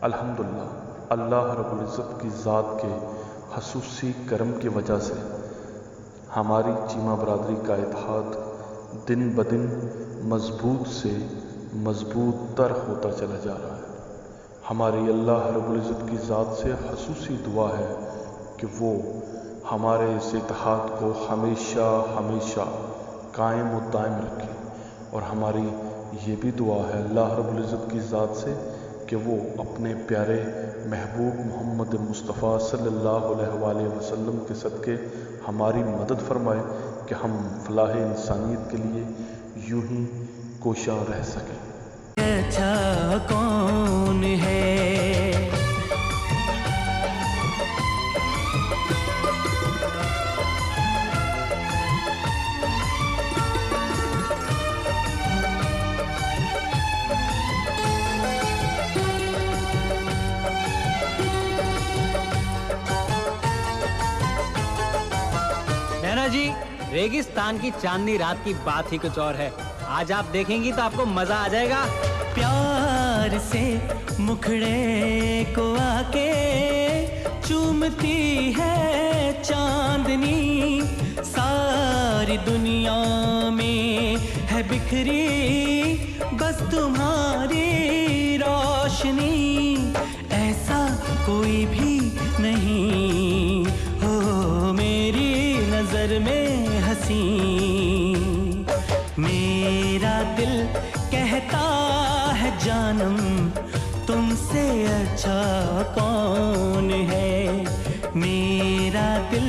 अल्हम्दुलिल्लाह अल्लाह रब्बुल इज़्ज़त की ज़ात के खसूसी करम की वजह से हमारी चीमा बरादरी का इत्तेहाद दिन ब दिन मजबूत से मजबूत तर होता चला जा रहा है। हमारी अल्लाह रब्बुल इज़्ज़त की ज़ात से खसूसी दुआ है कि वो हमारे इस इत्तेहाद को हमेशा हमेशा कायम व दायम रखे। और हमारी ये भी दुआ है अल्लाह रब्बुल इज़्ज़त की ज़ात से कि वो अपने प्यारे महबूब मोहम्मद मुस्तफ़ा सल्लल्लाहु अलैहि वसल्लम के सदक़े हमारी मदद फरमाए कि हम फलाह इंसानियत के लिए यूं ही कोशां रह सकें। अच्छा कौन है? नैना जी, रेगिस्तान की चांदनी रात की बात ही कुछ और है। आज आप देखेंगी तो आपको मजा आ जाएगा। प्यार से मुखड़े को आके चूमती है चांदनी, सारी दुनिया में है बिखरी बस तुम्हारी रोशनी। ऐसा कोई भी नहीं हो मेरी नजर में हंसी। मेरा दिल कहता है जानम तुमसे अच्छा कौन है। मेरा दिल